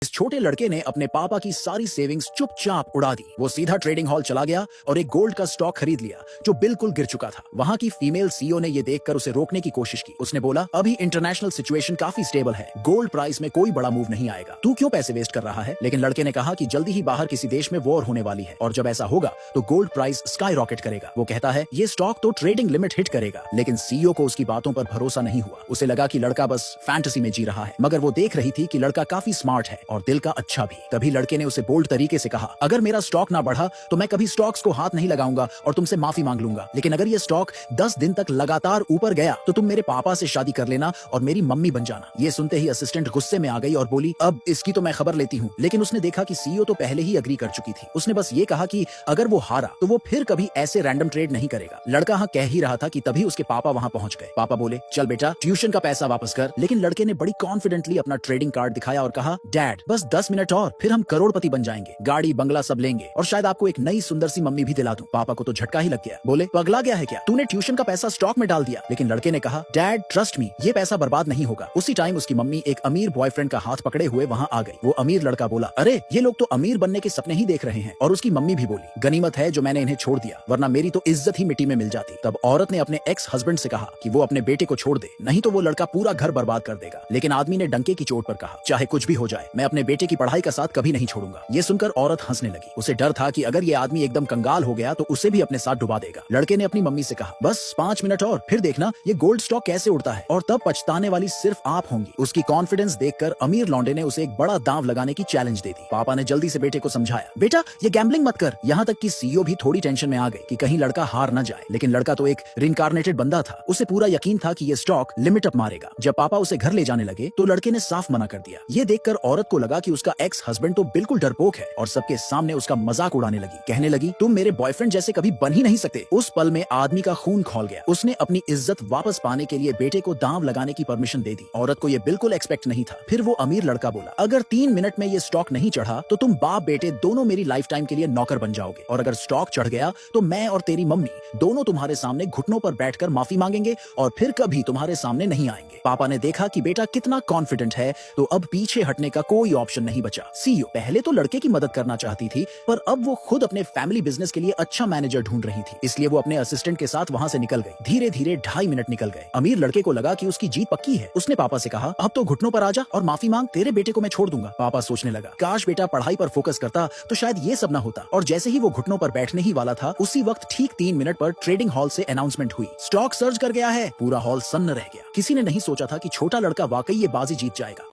इस छोटे लड़के ने अपने पापा की सारी सेविंग्स चुपचाप उड़ा दी। वो सीधा ट्रेडिंग हॉल चला गया और एक गोल्ड का स्टॉक खरीद लिया जो बिल्कुल गिर चुका था। वहां की फीमेल सीईओ ने ये देखकर उसे रोकने की कोशिश की। उसने बोला, अभी इंटरनेशनल सिचुएशन काफी स्टेबल है, गोल्ड प्राइस में कोई बड़ा मूव नहीं आएगा, तू क्यों पैसे वेस्ट कर रहा है। लेकिन लड़के ने कहा कि जल्दी ही बाहर किसी देश में वॉर होने वाली है और जब ऐसा होगा तो गोल्ड प्राइस स्काई रॉकेट करेगा। वो कहता है ये स्टॉक तो ट्रेडिंग लिमिट हिट करेगा। लेकिन सीईओ को उसकी बातों पर भरोसा नहीं हुआ। उसे लगा कि लड़का बस फैंटेसी में जी रहा है, मगर वो देख रही थी कि लड़का काफी स्मार्ट है और दिल का अच्छा भी। तभी लड़के ने उसे बोल्ड तरीके से कहा, अगर मेरा स्टॉक ना बढ़ा तो मैं कभी स्टॉक्स को हाथ नहीं लगाऊंगा और तुमसे माफी मांग लूंगा, लेकिन अगर ये स्टॉक 10 दिन तक लगातार ऊपर गया तो तुम मेरे पापा से शादी कर लेना और मेरी मम्मी बन जाना। ये सुनते ही असिस्टेंट गुस्से में आ गई और बोली, अब इसकी तो मैं खबर लेती हूँ। लेकिन उसने देखा कि सीईओ तो पहले ही अग्री कर चुकी थी। उसने बस ये कहा कि अगर वो हारा तो वो फिर कभी ऐसे रैंडम ट्रेड नहीं करेगा। लड़का हाँ कह ही रहा था कि तभी उसके पापा वहां पहुंच गए। पापा बोले, चल बेटा ट्यूशन का पैसा वापस कर। लेकिन लड़के ने बड़ी कॉन्फिडेंटली अपना ट्रेडिंग कार्ड दिखाया और कहा, डैड बस 10 मिनट और फिर हम करोड़पति बन जाएंगे, गाड़ी बंगला सब लेंगे और शायद आपको एक नई सुंदर सी मम्मी भी दिला दूं। पापा को तो झटका ही लग गया। बोले, पगला गया है क्या, तूने ट्यूशन का पैसा स्टॉक में डाल दिया। लेकिन लड़के ने कहा, डैड ट्रस्ट मी, ये पैसा बर्बाद नहीं होगा। उसी टाइम उसकी मम्मी एक अमीर बॉयफ्रेंड का हाथ पकड़े हुए वहां आ गई। वो अमीर लड़का बोला, अरे ये लोग तो अमीर बनने के सपने ही देख रहे हैं। और उसकी मम्मी भी बोली, गनीमत है जो मैंने इन्हें छोड़ दिया, वरना मेरी तो इज्जत ही मिट्टी में मिल जाती। तब औरत ने अपने एक्स हस्बैंड से कहा कि वो अपने बेटे को छोड़ दे, नहीं तो वो लड़का पूरा घर बर्बाद कर देगा। लेकिन आदमी ने डंके की चोट पर कहा, चाहे कुछ भी हो जाए मैं अपने बेटे की पढ़ाई का साथ कभी नहीं छोड़ूंगा। ये सुनकर औरत हंसने लगी। उसे डर था कि अगर ये आदमी एकदम कंगाल हो गया तो उसे भी अपने साथ डुबा देगा। लड़के ने अपनी मम्मी से कहा, बस 5 मिनट और फिर देखना ये गोल्ड स्टॉक कैसे उड़ता है और तब पछताने वाली सिर्फ आप होंगी। उसकी कॉन्फिडेंस देखकर अमीर लौंडे ने उसे एक बड़ा दांव लगाने की चैलेंज दे दी। पापा ने जल्दी से बेटे को समझाया, बेटा ये गैम्बलिंग मत कर। यहाँ तक कि सीईओ भी थोड़ी टेंशन में आ गई कि कहीं लड़का हार न जाए। लेकिन लड़का तो एक रिइंकार्नेटेड बंदा था। उसे पूरा यकीन था कि ये स्टॉक लिमिट अप मारेगा। जब पापा उसे घर ले जाने लगे तो लड़के ने साफ मना कर दिया। ये देखकर औरत को लगा कि उसका एक्स हस्बैंड तो बिल्कुल डरपोक है और सबके सामने उसका मजाक उड़ाने लगी। कहने लगी, तुम मेरे बॉयफ्रेंड जैसे कभी बन ही नहीं सकते। उस पल में आदमी का खून खौल गया। उसने अपनी इज्जत वापस पाने के लिए बेटे को दांव लगाने की परमिशन दे दी। औरत को यह बिल्कुल एक्सपेक्ट नहीं था। फिर वो अमीर लड़का बोला, अगर 3 मिनट में ये स्टॉक नहीं चढ़ा तो तुम बाप बेटे दोनों मेरी लाइफ टाइम के लिए नौकर बन जाओगे, और अगर स्टॉक चढ़ गया तो मैं और तेरी मम्मी दोनों तुम्हारे सामने घुटनों पर बैठकर माफी मांगेंगे और फिर कभी तुम्हारे सामने नहीं आएंगे। पापा ने देखा कि बेटा कितना कॉन्फिडेंट है तो अब पीछे हटने का कोई ऑप्शन नहीं बचा। सीईओ पहले तो लड़के की मदद करना चाहती थी, पर अब वो खुद अपने फैमिली बिजनेस के लिए अच्छा मैनेजर ढूंढ रही थी। इसलिए वो अपने असिस्टेंट के साथ वहां से निकल गई। धीरे धीरे 2.5 मिनट निकल गए। अमीर लड़के को लगा कि उसकी जीत पक्की है। उसने पापा से कहा, अब तो घुटनों पर आजा और माफी मांग, तेरे बेटे को मैं छोड़ दूंगा। पापा सोचने लगा, काश बेटा पढ़ाई पर फोकस करता तो शायद ये सब ना होता। और जैसे ही वो घुटनों पर बैठने ही वाला था, उसी वक्त ठीक 3 मिनट पर ट्रेडिंग हॉल से अनाउंसमेंट हुई, स्टॉक सर्ज कर गया है। पूरा हॉल सन्न रह गया। किसी ने नहीं सोचा था कि छोटा लड़का वाकई ये बाजी जीत जाएगा।